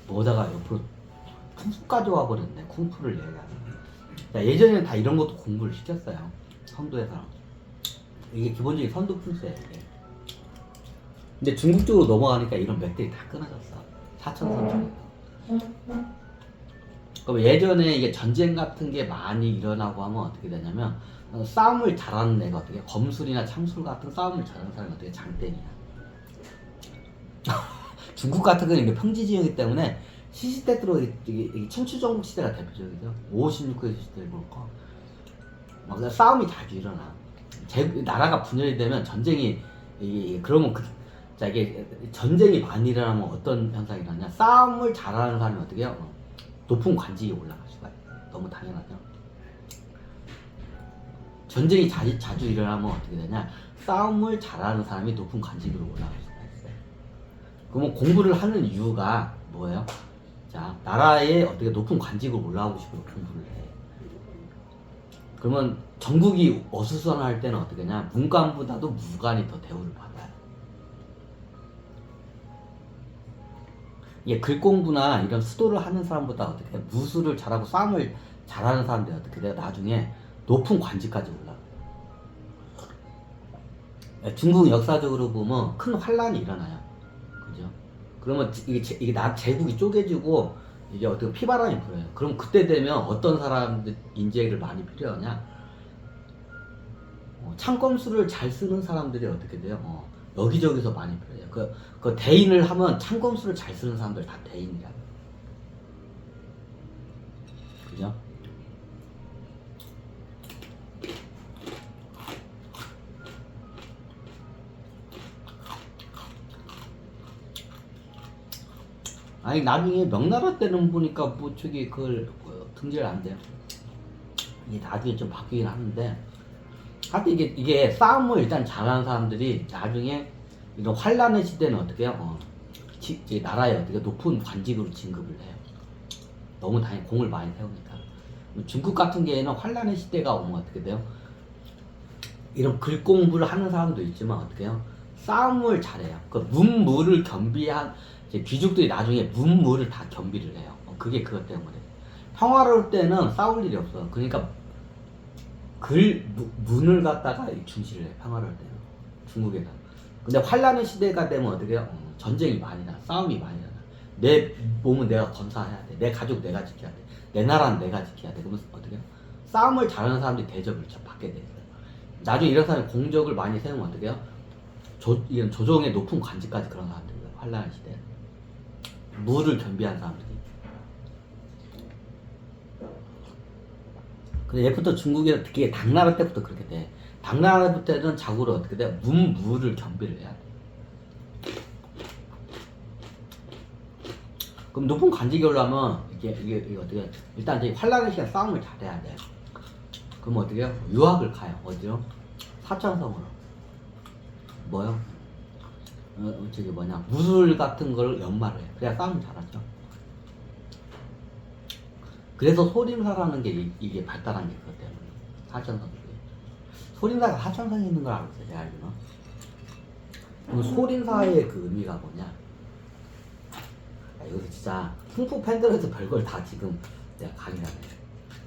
뭐다가 옆으로 쿵푸 가져와 버렸네. 쿵푸를 얘가. 자, 예전에는 다 이런 것도 공부를 시켰어요. 선도에서. 이게 기본적인 선도 풀스예요. 이게. 근데 중국 쪽으로 넘어가니까 이런 맥들이 다 끊어졌어. 사천선 쪽에서. 그럼 예전에 이게 전쟁 같은 게 많이 일어나고 하면 어떻게 되냐면 싸움을 잘하는 애가 어떻게 검술이나 참술 같은 싸움을 잘하는 사람이 어떻게 장땡이야. 중국 같은 경우는 이게 평지 지역이기 때문에 시시때때로 이게 천추전국 시대가 대표적이죠. 56회 시대를 그렇고 막 싸움이 자주 일어나. 나라가 분열이 되면 전쟁이 그러면 자 이게 전쟁이 많이 일어나면 어떤 현상이 일어나냐? 싸움을 잘하는 사람이 어떻게 해요? 높은 관직에 올라갈 수가 있어요. 너무 당연하죠. 전쟁이 자주 일어나면 어떻게 되냐? 싸움을 잘하는 사람이 높은 관직으로 올라갈 수가 있어요. 그러면 공부를 하는 이유가 뭐예요? 자, 나라에 어떻게 높은 관직으로 올라가고 싶어서 공부를 해. 그러면 전국이 어수선할 때는 어떻게 하냐? 문관보다도 무관이 더 대우를 받아요. 이게 글 공부나 이런 수도를 하는 사람보다 어떻게 해? 무술을 잘하고 싸움을 잘하는 사람들이 어떻게 돼요? 나중에 높은 관직까지 올라가요. 중국 역사적으로 보면 큰 환란이 일어나요. 그죠? 그러면 이게 제국이 쪼개지고 이게 어떻게 피바람이 불어요. 그럼 그때 되면 어떤 사람들 인재를 많이 필요하냐? 창검술을 잘 쓰는 사람들이 어떻게 돼요? 여기저기서 많이 필요해요. 그 대인을 하면 창검술을 잘 쓰는 사람들 다 대인이라고. 그죠? 아니 나중에 명나라 때는 보니까 뭐 저기 그걸 등재를 안 돼요. 이게 나중에 좀 바뀌긴 하는데 하여튼 이게 싸움을 일단 잘하는 사람들이 나중에 이런 환란의 시대는 어떻게 해요? 나라에 어떻게 높은 관직으로 진급을 해요. 너무 당연히 공을 많이 세우니까. 중국 같은 경우에는 환란의 시대가 오면 어떻게 돼요? 이런 글 공부를 하는 사람도 있지만 어떻게 해요? 싸움을 잘해요. 그 문무를 겸비한 귀족들이 나중에 문무를 다 겸비를 해요. 그게 그것 때문에. 평화로울 때는 싸울 일이 없어. 그러니까 문을 갖다가 중시를 해. 평화로울 때는. 중국에서. 근데 환란의 시대가 되면 어떻게 해요? 전쟁이 많이 나. 싸움이 많이 나. 내 몸은 내가 건사해야 돼. 내 가족 내가 지켜야 돼. 내 나라는 내가 지켜야 돼. 그러면 어떻게 해요? 싸움을 잘하는 사람들이 대접을 받게 돼 있어요. 나중에 이런 사람이 공적을 많이 세우면 어떻게 해요? 이런 조정의 높은 관직까지 그런 사람들이에요. 환란의 시대. 무를 겸비한 사람들이. 근데 예부터 중국에 특히 당나라 때부터 그렇게 돼. 당나라 때는 자고로 어떻게 돼? 무를 겸비를 해야 돼. 그럼 높은 관직이 올라면 이게 어떻게 일단 이제 환란의 시간 싸움을 잘해야 돼. 그럼 어떻게 해요? 유학을 가요. 어디요? 사천성으로. 뭐요? 저기 뭐냐 무술 같은 걸 연마를 해요. 그래야 싸움 잘하죠. 그래서 소림사라는 게 이게 발달한 게 그것 때문에. 사천성. 소림사가 사천성에 있는 걸 알았어요. 제가 알기로는. 그럼 소림사의 그 의미가 뭐냐? 여기서 진짜 쿵푸 팬들에서 별걸 다 지금 내가 강의를 하네.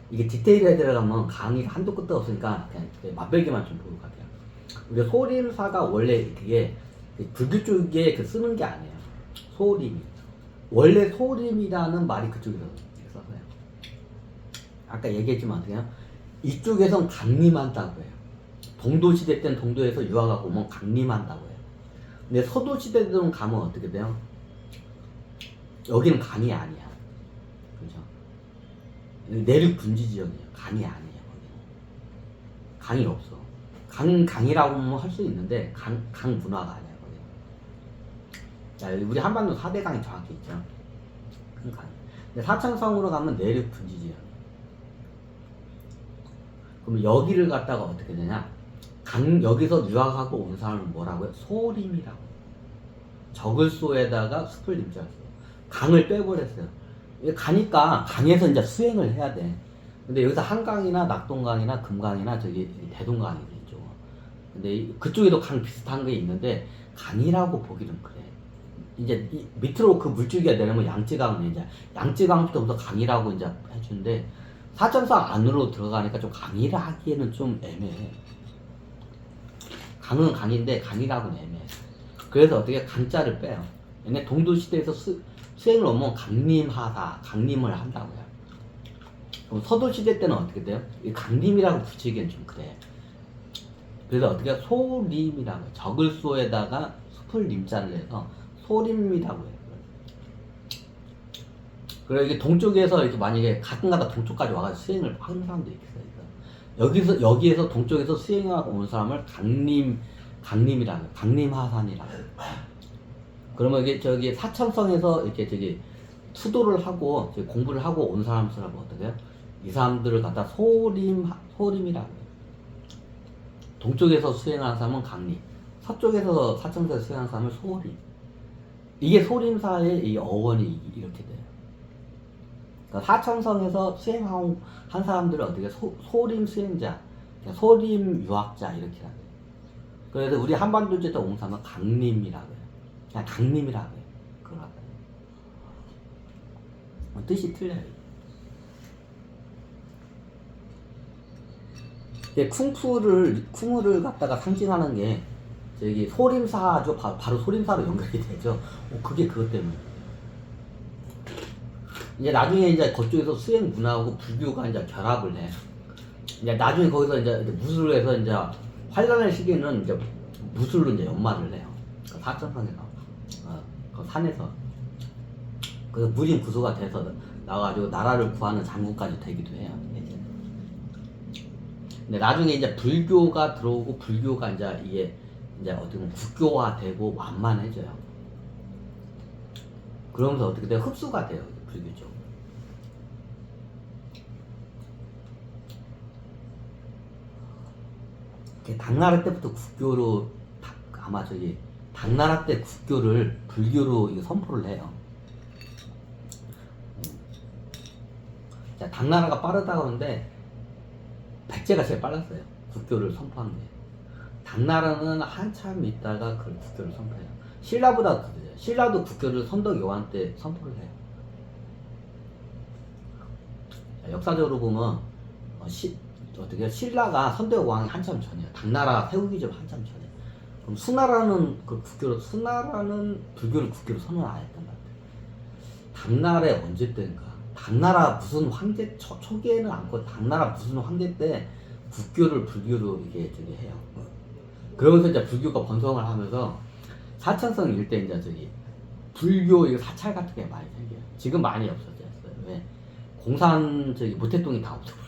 이게 디테일에 들어가면 강의가 한도 끝도 없으니까 그냥 맛배기만 좀 보고 갈게요. 우리 소림사가 원래 그게 불교 쪽에 쓰는 게 아니에요. 소림이. 원래 소림이라는 말이 그쪽에서 써서요. 아까 얘기했지만 어떻게 해요? 이쪽에선 강림한다고 해요. 동도시대 때는 동도에서 유학하고 오면 강림한다고 해요. 근데 서도시대 때는 가면 어떻게 돼요? 여기는 강이 아니야. 그죠? 내륙 분지 지역이에요. 강이 아니에요. 강이 없어. 강이라고 하면 할 수 있는데 강 문화가 아니야. 자, 우리 한반도 4대 강이 정확히 있죠. 큰 강. 근데 사천성으로 가면 내륙 분지 지역. 그럼 여기를 갖다가 어떻게 되냐? 여기서 유학하고 온 사람은 뭐라고요? 소림이라고. 적을소에다가 숲을 임자했어. 강을 빼버렸어요. 가니까 강에서 이제 수행을 해야 돼. 근데 여기서 한강이나 낙동강이나 금강이나 저기 대동강이 있죠. 근데 그쪽에도 강 비슷한 게 있는데 강이라고 보기는 그래. 이제 밑으로 그 물줄기가 내려면 양쯔강은 이제 양쯔강부터 강이라고 이제 해주는데 사천성 안으로 들어가니까 좀 강이라 하기에는 좀 애매해. 강은 강인데 강이라고는 애매해. 그래서 어떻게 강자를 빼요. 얘네 동도시대에서 수행을 오면 강림하다, 강림을 한다고요. 그럼 서도시대 때는 어떻게 돼요? 이 강림이라고 붙이기엔 좀 그래. 그래서 어떻게 소림이라고 해요. 적을 소에다가 숲을 님자를 해서 소림이라고 해요. 그래 이게 동쪽에서 이렇게 만약에 가끔가다 동쪽까지 와가지고 수행을 하는 사람도 있어요. 여기에서 동쪽에서 수행하고 온 사람을 강림이라고 해요. 강림하산이라고 해요. 그러면 이게 저기 사천성에서 이렇게 저기 수도를 하고 공부를 하고 온 사람들하고 어떻게 해요? 이 사람들을 갖다 소림이라고 해요. 동쪽에서 수행하는 사람은 강림, 서쪽에서 사천성에서 수행하는 사람은 소림. 이게 소림사의 이 어원이 이렇게 돼요. 그러니까 사천성에서 수행한 사람들을 어떻게 소림 수행자, 소림 유학자 이렇게 하죠. 그래서 우리 한반도제도 온 사람은 강림이라고 해요. 그냥 강림이라고 해요. 그거라고 해요. 뜻이 틀려요. 쿵푸를 갖다가 상징하는 게 저기 소림사죠. 바로 소림사로 연결이 되죠. 그게 그것 때문에. 이제 나중에 이제 그쪽에서 수행 문화하고 불교가 이제 결합을 해. 이제 나중에 거기서 이제 무술을 해서 이제 환란의 시기는 이제 무술로 이제 연마를 해요. 그 사천성에서, 그 산에서. 그래서 무림 구수가 돼서 나와가지고 나라를 구하는 장군까지 되기도 해요. 근데 나중에 이제 불교가 들어오고 불교가 이제 이게 이제 어떻게 보면 국교화되고 완만해져요. 그러면서 어떻게 돼요? 흡수가 돼요. 불교 쪽. 당나라 때부터 국교로 아마 저기 당나라 때 국교를 불교로 이거 선포를 해요. 자, 당나라가 빠르다고 하는데 백제가 제일 빨랐어요. 국교를 선포한 게. 당나라는 한참 있다가 그 국교를 선포해요. 신라보다 더 늦어요. 신라도 국교를 선덕 요한 때 선포를 해요. 자, 역사적으로 보면 어떻게 신라가 선덕 왕이 한참 전이에요. 당나라 세우기 전 한참 전이에요. 그럼 수나라는 수나라는 불교를 국교로 선언 안 했단 말이에요. 당나라에 언제 때인가? 당나라 무슨 황제 초기에는 않고 당나라 무슨 황제 때 국교를 불교로 이게 저기 해요. 그러면서 이제 불교가 번성을 하면서 사천성 일대 이제 저기 불교 이거 사찰 같은 게 많이 생겨요. 지금 많이 없어졌어요. 왜? 공산 저기 모태동이 다 없어졌어요.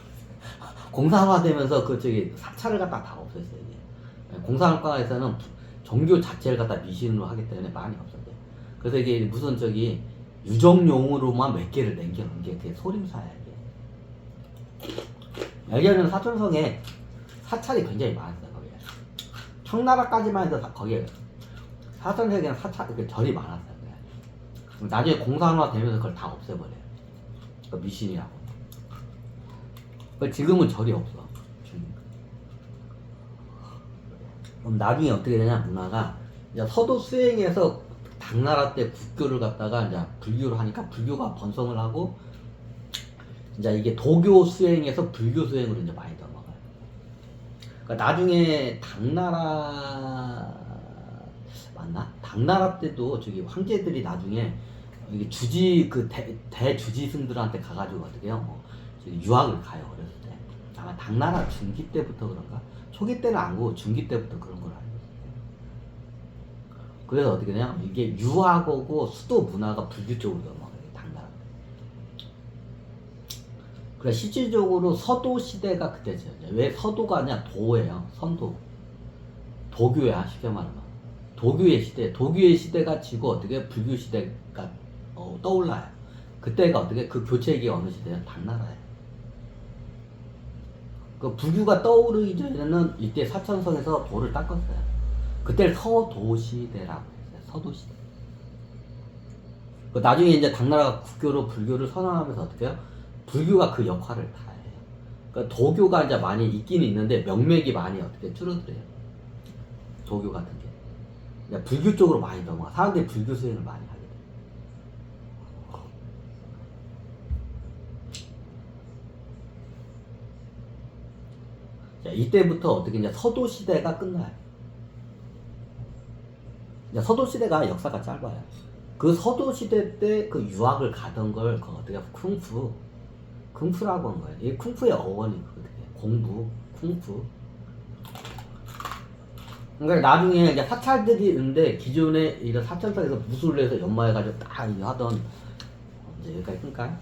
공산화되면서 그 저기 사찰을 갖다 다 없앴어요. 이게. 공산화에서는 종교 자체를 갖다 미신으로 하기 때문에 많이 없어져요. 그래서 이게 무슨 저기 유정용으로만 몇 개를 남겨놓은 게 그게 소림사야. 여기는 사천성에 사찰이 굉장히 많았어요. 거기에 청나라까지만 해도 거기에 사천성에 그냥 절이 많았어요. 나중에 공산화 되면서 그걸 다 없애버려요. 그 미신이라고. 지금은 절이 없어. 그럼 나중에 어떻게 되냐, 문화가 이제 서도 수행에서 당나라 때 국교를 갖다가 이제 불교를 하니까 불교가 번성을 하고 이제 이게 도교 수행에서 불교 수행으로 이제 많이 넘어가요. 그러니까 나중에 당나라 맞나? 당나라 때도 저기 황제들이 나중에 이게 주지 그 대주지승들한테 가가지고 어떻게 해요? 유학을 가요. 어렸을 때. 아마 당나라 중기 때부터 그런가? 초기 때는 아니고 중기 때부터 그런 걸 알고 있어요. 그래서 어떻게 되냐? 이게 유학하고 수도 문화가 불교 쪽으로 넘어가요. 당나라. 그래 실질적으로 서도 시대가 그때죠. 왜 서도가 아니야? 도예요. 선도. 도교야 쉽게 말하면. 도교의 시대가 지고 어떻게 불교 시대가 떠올라요. 그때가 어떻게 그 교체기 어느 시대야? 당나라예요. 그 불교가 떠오르기 전에는 이때 사천성에서 도를 닦았어요. 그때를 서도시대라고 했어요. 서도시대. 그 나중에 이제 당나라가 국교로 불교를 선언하면서 어떻게 해요? 불교가 그 역할을 다 해요. 그러니까 도교가 이제 많이 있긴 있는데 명맥이 많이 어떻게 줄어들어요. 도교 같은 게. 그냥 불교 쪽으로 많이 넘어가. 사람들이 불교 수행을 많이 하게 돼. 자, 이때부터 어떻게 이제 서도 시대가 끝나요. 이제 서도 시대가 역사가 짧아요. 그 서도 시대 때 그 유학을 가던 걸 그 어떻게 쿵푸라고 하는 거예요. 이 쿵푸의 어원이거든요. 공부, 쿵푸. 그러니까 나중에 이제 사찰들이 있는데 기존에 이런 사찰상에서 무술을 해서 연마해가지고 딱 하던 이제 여기까지 끊을까요?